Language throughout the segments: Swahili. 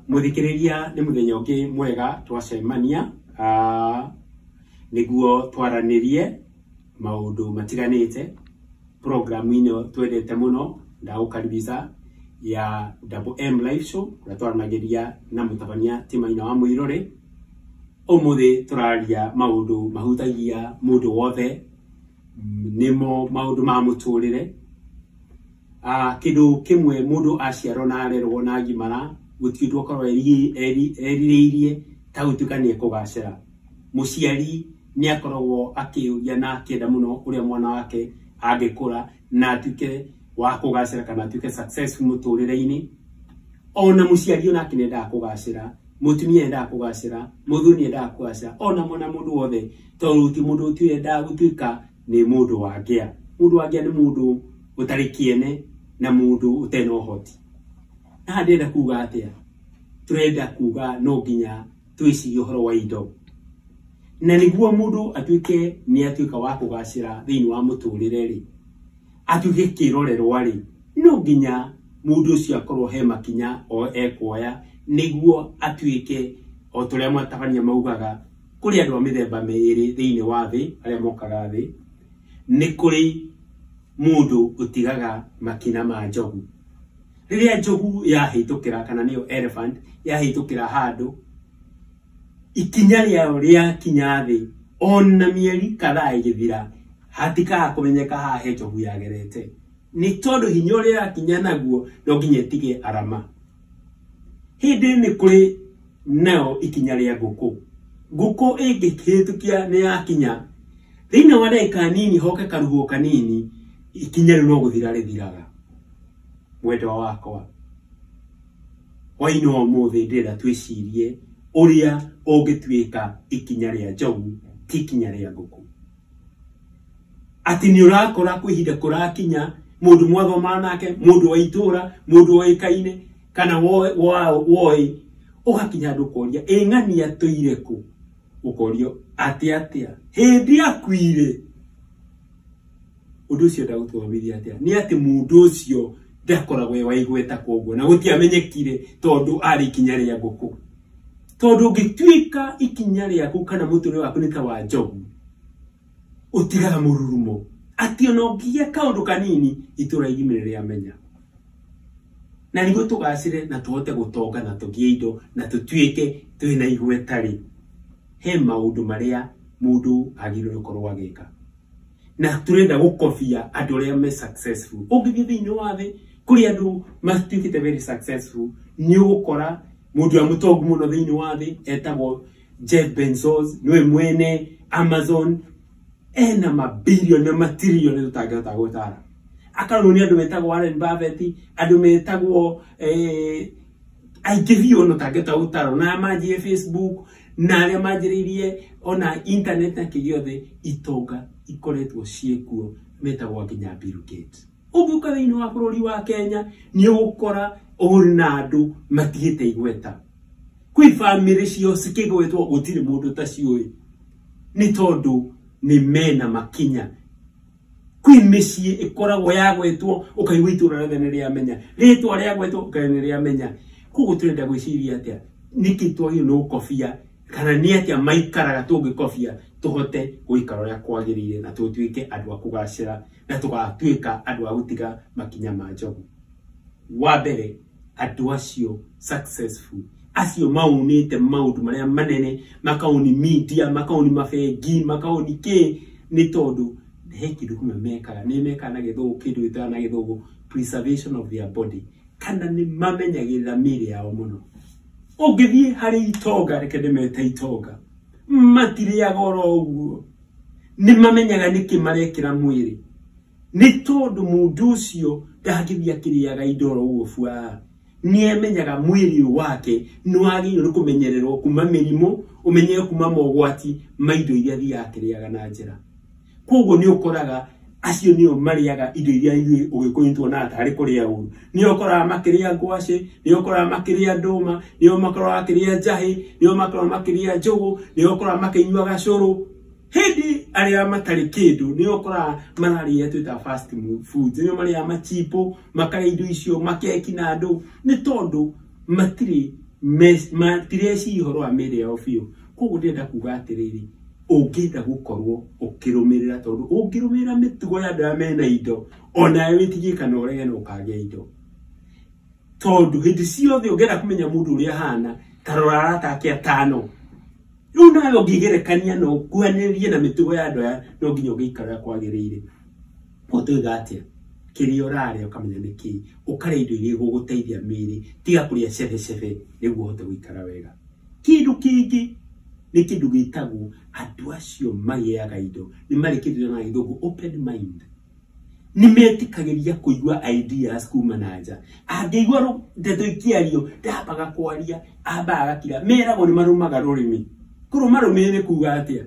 Muthikiriria ni muthenya ungi mwega twacemania niguo twaranirie maundu matiganite program ino twendete muno ndaukaribisa ya Double M Live Show na twaranagiria na mutabania timaina wa Muirore. Umuthi turaria maundu mahutagia mundu wothe nimo maundu ma muturire kindu kimwe mundu aciarwo na arerwo na ngimara gutiindwo korwo erireirie ta gutukanie kugacira. Muciari ni akoragwo akiuria na akienda muno uria mwana wake agikura na atuike wa kugacira kana atuike successful muturire-ini. Ona muciari ona kinenda kugacira, mutumia enda kugacira, muthuni enda kugacira, ona mwana mundu wothe tondu ti mundu utienda gutuika ni mundu wangia. Mundu wangia ni mundu utari kiene na mundu utena uhoti. Na ndenda kuga atia turenda kuga no nginya twicirie uhoro wa indo na niguo mundu atuike ni atuika wa kugacira thiini wa muturire ri atuike kirorerwa ri no nginya mundu ucio akorwo he makinya o ekwoya niguo atuike o turia matabania maugaga kuri andu a mithemba meeri thiini wa thi aria mokaga thi ni kuri mundu utigaga makina ma njogu. Riria njogu yahitukira kana niyo elephant yahitukira handu ikinya ria kinya thi ona mieri kadhaa igithira hatika kumenyeka ha he njogu yagerete ni tondu hinya uria kinya naguo no nginya tige arama. Hindi ni kuri nao ikinya ria nguku ingihitukia ni yakinya thiini wa ndagika nini hoke karuhuo kanini ikinya riu no guthira rithiraga. Mwendo wakwa waino muthi ndira twicirie uria ungituika ikinya ria njogu ti ikinya ria nguku. Ati ni urakora kwihinda kurakinya mundu mwathoma nake mundu wa itura mundu wa ikaine kana woi ugakinya andu koria ng'ania tuire ku ukorio atia hindi akwire undu ucio ndagutwamithia atia ni ati mundu ucio ndakoragwo waigweta koguo na gutiamenyekire tondu ari ikinya ria nguku. Tondu ngituika ikinya riaku kana muture waku ni ta wa njogu utigaga mururumo ati ono ngiye kaundu kanini itura igimire ria menya na niguo tugacire na tuhote gutonga na tugie indo na tutuike twina igweta ri he maundu maria mundu agirire gukorwo agika na turenda gukofia andu aria me successful. Ungithie thiini wa thi kuri andu matuikite very successful ni ugukora mundu wa mutongu muno thiini wa thi etagwo Jeff Bezos niwe mwene Amazon ena mabilioni na matrilioni tutangihota gutara. Akarwo ni andu metagwo Warren Buffett andu metagwo aingithio no tangihota gutara na manjie Facebook na aria manjiririe ona internet na kigiothe itonga ikoretwo ciekuo metagwo nginya Bill Gates. Uguka thiini wa bururi wa Kenya ni ugukora uri na andu matigite igweta kwi family cio cikigwetwo gutiri mundu ta cioi ni tondu ni mena makinya. Kwi micii ikoragwo yagwetwo ukaigwa itura rene ria menya ritwa ria gwetwo ukene ria menya kugu turenda gwiciria atia niki twagio no kofia kana ni atia maikaraga tungikofia tuhote guikara ria kwagirire na tutuike andu akugacira na tugatuika andu agutiga makinya ma njogu. Wa mbere andu acio successful acio maunite maundu maria manene makauni media makauni mabengi makauni ki ni tondu he kindu kumwe mekaga ni mekaga na githugu kindu gitana na githugu preservation of their body kana ni mamenyagirira miri yao muno. Ungithie hari itonga reke ndimete itonga matiriaga oro uguo ni mamenyaga niki marekira mwiri ni tondu mundu ucio ndangithia kiriaga indoro uguo bua ni emenyaga mwiri wake nwagirwo kumenyererwo kuma mirimo umenyere kuma mogwati maindo iria thiakiriaga na njira. Koguo ni ukoraga acio nio mariaga indo iria ithui ugikunyitwo na atari kuria uru ni ukora makiria ngwaci ni ukora makiria nduma ni ukora makiria njahi ni ukora makiria njugu ni ukora makinywa gacuru Hindi aria matari kindu ni okora marari yetu ta fast food ni mari ya machipo makare indo icio makeki na andu ni tondu matiri ci horo wa mere ya ofio koguo ndenda kuga atiriri ungenda gukorwo ukirumirira tondu ungirumirira mitugo ya andu mena indo ona witigika na urege no kage indo tondu hindi ciothe ungenda kumenya mundu uria hana tarora arata atano una yo gigerekania no kuanirie na mitugo ya andu no nginya gikara kwagirire otuga atia kiri orare ukamenya niki ukare indo iria guguteithia miri tiga kuria cebe niguo hote guikara wega kindu kingi ni kindu gitagwo andu acio magiaga indo ni mari kindu na ithugu open mind ni metikagiria kuigua ideas kuma nanja angeigua ndeto ikiario ndabaga kwaria ambaga kira meragwo ni marumaga rurimi kurumarumire kuga atia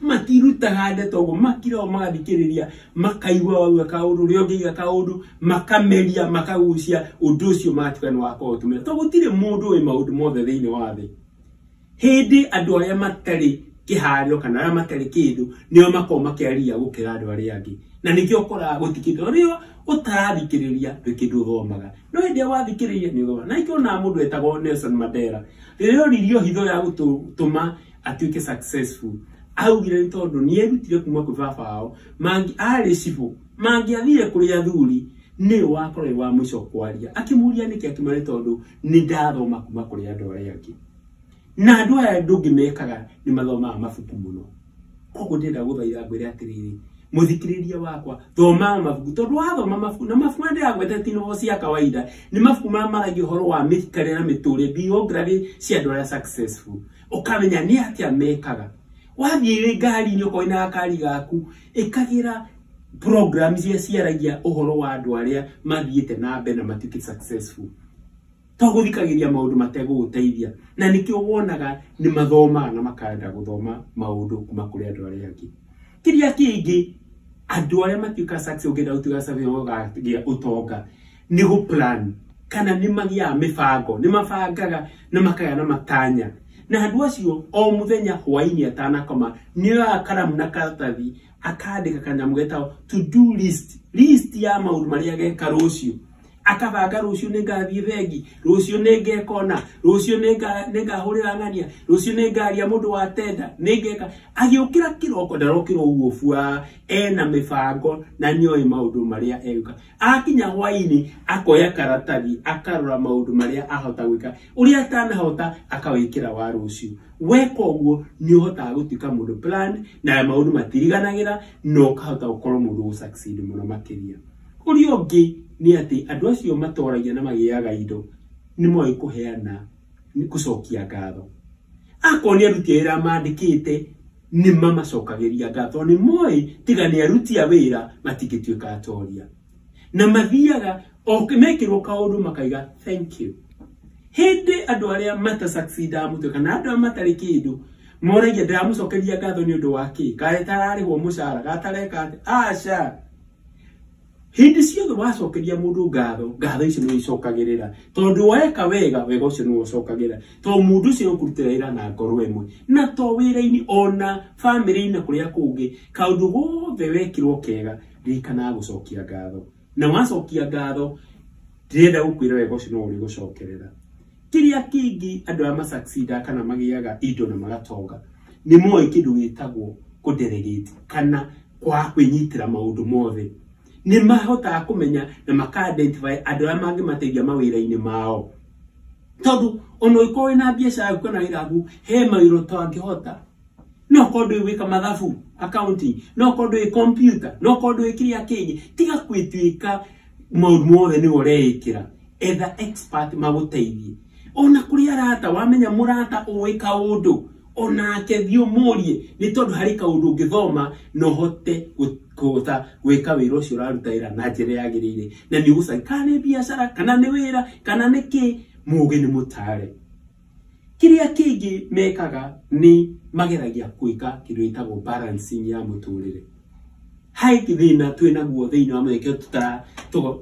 matirutaga ndeto go makira magathikiriria makaigua wauga kaundu rio ngiga kaundu makameria makagucia undu ucio matikana wako utumira to gutire mundu we maundu mothe thiini wa thi hindi andu aria matari kihario kana aria matari kindu nio makoma kiaria gukira andu aria angi na nikio kora gutikindo rio utarathikiriria ndukindu thomaga no hindi wathikiriria ni thoma na ikio na mundu etagwo Nelson Mandela ririo hitho ya gutuma atuike successful augire tondu ni erutire kuma ku baba wao mangi ari cibu mangi athire kuri athuri ni wakore wa mwico kwaria akimuria niki akimare tondu ni ndathoma kuma kuri andu aria angi na andu aya ndungi mekaga ni mathoma mabuku muno koguo ndenda guthaitha ngwire atiriri muthikiriria wakwa thoma mabuku tondu wathoma mabuku na mabuku ndiragwete tino cia kawaida ni mabuku maragi horo wa mikarera miture biography cia andu aria successful ukamenya ni atia mekaga wathire ngari ni ukoina akari gaku ikagira program cia ciaragia uhoro wa andu aria mathiite na mbere na matuike successful to guthikagiria maundu mategũgũteithia na nikio wonaga ni mathoma na makanda guthoma maundu kuma kuri andu aria angi kiria kingi andu aria matuika success ungenda utuga savio gagia utonga ni go plan kana ni magia mibango ni mabangaga na makaya na matanya na andu acio o muthenya hwaini atanakoma ni akaramu na karatathi akandika kanyamu getao to do list ya maundu maria geka rucio akabanga rucio ningathie bengi rucio ningekona rucio ningahurira ngania rucio ningaria mundu wa tenda ningeka agiukira kiroko ndarokiro uofua ena mibango na nioi maundu maria eka akinya hwaini akoya karatathi akarora maundu maria ahota gwika uria atanahota akawikira wa rucio weka uguo ni uhota gutika mundu plan na maundu matiriganagira no kahota gukorwo mundu succeed muno makiria urio ngi ni ati andu acio matoragia na magiaga indo ni moi kuheana ni kucokia ngatho akoni aruti wira mandikite ni mamacokagiria ngatho ni moi tiga ni aruti a wira matigituika atoria na mathiaga o kimekirwo kaundu makaiga thank you hindi andu aria mata succeed amutuika na andu matari kindu moragia ndamucokeria ngatho ni undu waki kae tarari ho mucara gatareka acha hindi ciothe wacokeria mundu ngatho icio no icokagirira tondu weka wega ucio no ucokagirira to mundu ucio ukurutira ira na ngoro imwe na to wira-ini ona family-ini kuria kungi kaundu gothe wekirwo kega ririkana gucokia ngatho na wacokia ngatho ndirenda gukwira wega ucio no uri gucokerera kiria kingi andu a succeed kana magiaga indo na magatonga ni moi kindu gitagwo kudelegate kana kwa kwinyitira maundu mothe ni mahota kumenya na maka identify andu aria mangimateithia mawira-ini mao tondu ono iko ina biashara kuna wira agu he mawiro to angihota no kondo wika mathabu accounting no kondo i computer no kondo i kiria kingi tiga kwituika maundu mothe ni ureikira etha expert maguteithie ona kuria rata wamenya murata uwika undu ona kethio murie ni tondu hari kaundu ngithoma no hote kuota gwika wira ucio urarutaira na njira yagirire na ni gucaikane biashara kana ni wira kana ni ki muge ni mutare kiria kingi mekaga ni mageragia kuika kindu itagwo balancing ya muturire hai kithina twina guo thiini wa mweke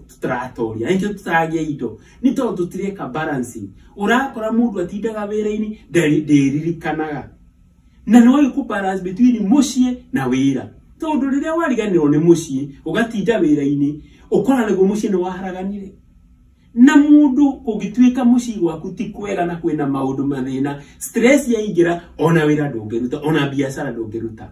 tutaratoria enjo tutaragia indo ni tondu tutireka balancing urakora mundu atindaga wira-ini ndiririkanaga na no ku balance between mucie na wira tondu riria wariganirwo ni mucie ugatinda wira-ini ukora ngo mucie ni waharaganire na mundu kugituika mucie gwaku ti kwega na kwina maundu mathina stress yaingira ona wira ndungiruta ona biashara ndungiruta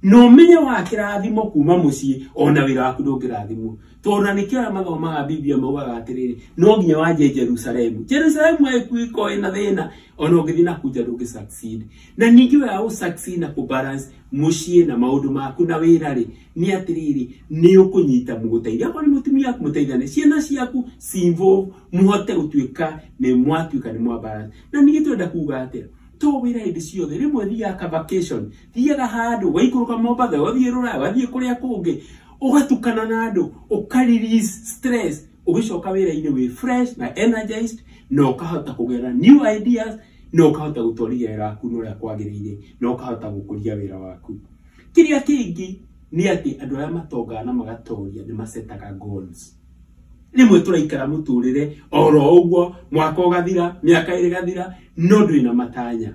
no menye wa kirathimo kuma mucie ona wira waku ndungirathimo tondu nikira mathomaga Biblia maugaga atiriri no nginya wanje Jerusalem ekuiko ina thina ona ungithi na kuja ndungi succeed na ningi wa succeed na ku balance mucie na maundu maku na wira ri ni atiriri ni ukunyita muguteithia kwa ni mutumia kumuteithania ciana ciaku involve muhote gutuika ni mwatuika ni mwa balance na ningi twenda kuga atia to wira hindi ciothe rimwe thia ka vacation thiaga handu waikuruka Mombasa wathie Rũraya wathie kuria kungi ugatukana na andu ukarelease stress ugicoka wira-ini wi fresh na energized na ukahota kugera new ideas na ukahota gutwarithia wira waku nuria kwagirire na ukahota gukuria wira waku kiria kingi ni ati andu aya matonga na magatoria ni masetaga goals rimwe turaikara muturire oro uguo mwaka ugathira miaka iri gathira no ndwina matanya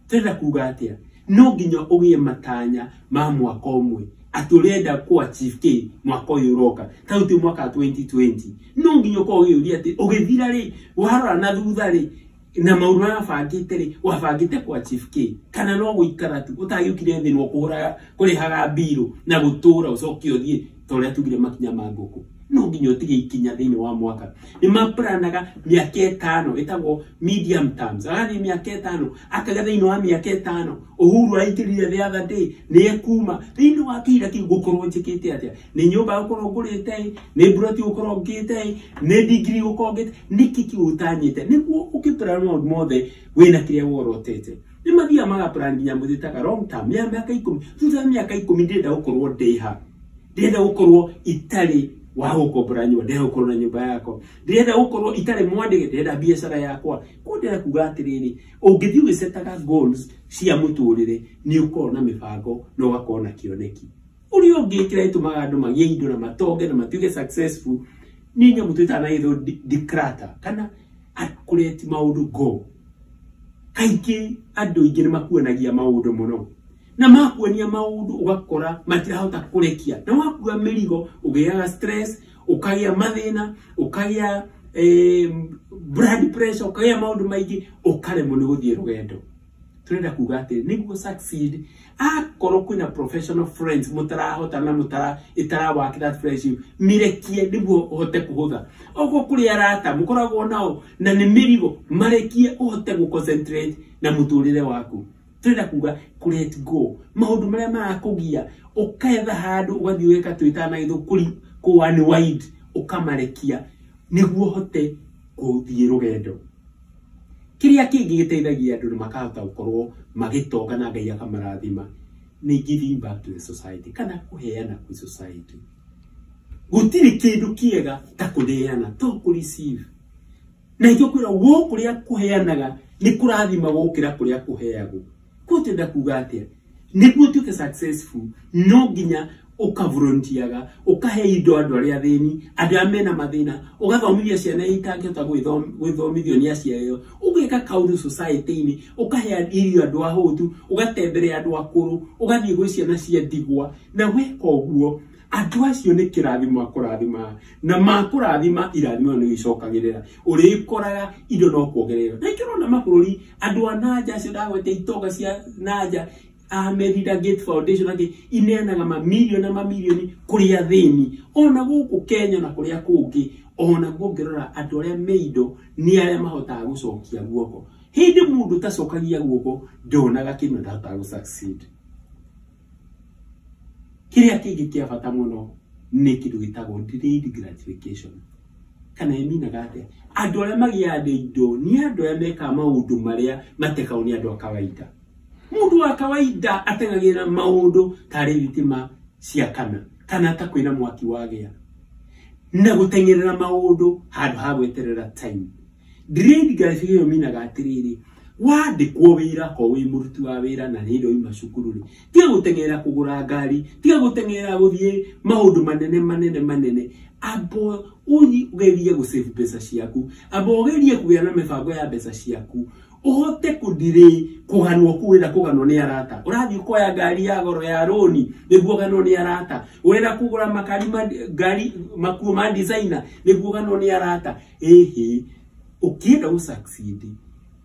tenda kuga atia no nginya ugie matanya ma mwaka umwe aturenda ku achieve ke mwaka uyu roka tauti mwaka 2020 no nginya ko ugie ati ugithira ri warora na thutha ri na maundu mabangite ri wabangite ku achieve ke kana no guikara tu utagikire thi no kuhura kurihaga biru na gutura ucokio thie toria tugire makinya manguku no nginya utige ikinya thini wa mwaka ni maplanaga miaka 5 etagwo medium terms ari miaka 5 akaga thini wa miaka 5 Uhuru aitirire the other day ni ekuma thini wa kira ki gukorwo njikite atia ni nyumba gukorwo ngurite ni broti gukorwo ngite ni degree gukorwo ngite ni kiki utanyite niguo ukiplan maundu mothe wina kiria worotete ni mathia maga plan nginya muthitaga long term ya miaka 10 thutha miaka 10 ndenda gukorwo ndeha ndenda gukorwo itari wa gukobra nyumba ndenda gukorwo na nyumba yako ndenda gukorwo itari mwandike ndenda biashara yakwa kundera kuga atiriri ungithi wisetaga goals cia muturire ni ukona mibango no gakona kioneki uri ungikira itumaga andu magie indo na matonge na matuge successful ni nyamu twitana itho declutter kana akureti maundu go kaiki andu ingi ni makuonagia maundu muno na makuonia maundu ugakora matirahota kurekia na wakua mirigo ugiaga stress ukagia mathina ukagia blood pressure ukagia maundu maingi ukaremwo ni guthie rugendo turenda kuga ati niguo succeed akorwo kwina professional friends mutarahota na mutara itarawakira friendship mirekie niguo uhote kuhutha ogo kuri arata mukoragwo nao na ni mirigo marekie uhote gu concentrate na muturire waku turenda kuga ku let go maundu maria marakugia uketha handu ugathii weka twitana ithu kuri ku unwind ukamarekia niguo hote kuthie rugendo kiria kingi giteithagia andu makahota gukorwo magitoka na Ngai akamarathima ni giving back to the society kana kuheana ku society gutiri kindu kiega ta kuheana to ku receive na ikyo kwira wo kuria kuheanaga ni kurathima gukira kuria kuheagwo kutenda kuga atia niguo tuke successful no nginya ukavolunteeraga ukahe indo andu aria thini andu amena mathina ugathomithia ciana itangihota gwithomithio ni aciayo ugeka kaundu society ni ukahe irio andu ahuthu ugatembere andu akuru ugathie gwi ciana cia ndigwa na weka uguo andu acio ni kirathimo akurathima na makurathima irathimo ni icokagirira urikoraga indo no kuongerera na ikirona mabururi andu anaja acio ndagwete itoga cia naja America Gate Foundation ati ineanaga mamilioni kuria thini ona guku Kenya na kuria kungi ona guongerera andu aria meido ni aria mahotaga gucokia guoko hindi mundu tacokagia guoko ndonaga kindu ndahotaga gu succeed kiria kingi kia bata muno ni kindu gitagwo delayed gratification kana eminaga ati andu aria magiande indo ni andu aria meka maundu maria matekauni andu a kawaida mundu wa kawaida atengagira maundu tari thitima cia kana ta kwina mwaki wagia na gutengerera maundu handu ha gweterera time delayed gratification minaga atiriri wandikwo wira ko wi murutu wa wira na nindo ima cukuru tiga gutengerera kugura ngari tiga gutengerera guthie maundu manene abo ugerie gu save pesa ciaku abo ugerie kugia na mibango ya pesa ciaku uhote kudirĩ kuganwo kuwira kuganwo ni arata urathi koya ngari ya goro ya roni niguo ganwo ni arata urenda kugura makari ngari makuo ma designer niguo ganwo ni arata ukienda usucceed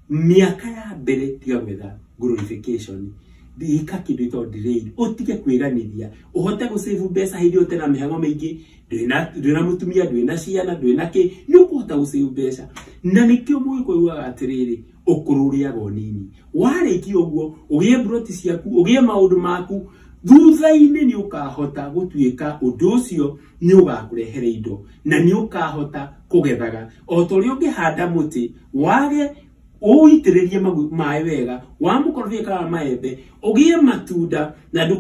miaka ya mbere tiga gwetha glorification ika kindu ito delayed utige kwiganithia uhote gusave mbeca hindi utena mihango mingi ndwina mutumia ndwina ciana ndwina ki ni ukuhota gusave mbeca na nikio mwe kuiwa atiriri ukururia gonini wariki uguo ugie broti ciaku ugie maundu maku thutha-ini ni ukahota gutuika undu ucio ni ugakurehere indo na ni ukahota kugethaga o tori ungihanda muti wage uitiririe maĩ wega wa mukorobia kana maembe ugie matunda na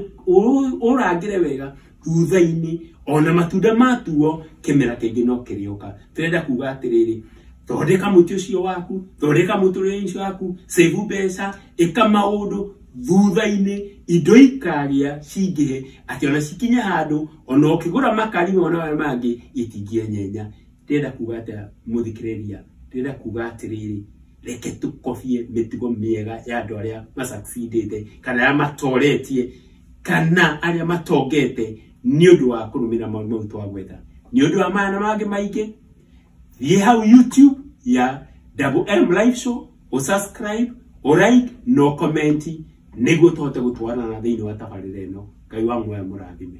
urangire wega thutha-ini ona matunda matuo kimera kingi no kirioka turenda kuga atiriri thondeka muti ucio waku thondeka muturire ucio waku save mbeca ika maundu thutha-ini indo ikaria cingihe ati ona cikinye handu ona ukigura makari ona mangi itingie nyenya turenda kuga ata muthikiriria turenda kuga atiriri reke tukofie mitigo miega ya andu aria masucceedete kana ya matoretie kana aria matongete ni undu wa kurumira maundu twagwetha ni undu wa maana mangi maingi thie hau YouTube ya Double M Live Show subscribe like no comment niguo tuhote gutwarana na thiini wa tabarira ino Ngai wa muoyo murathime.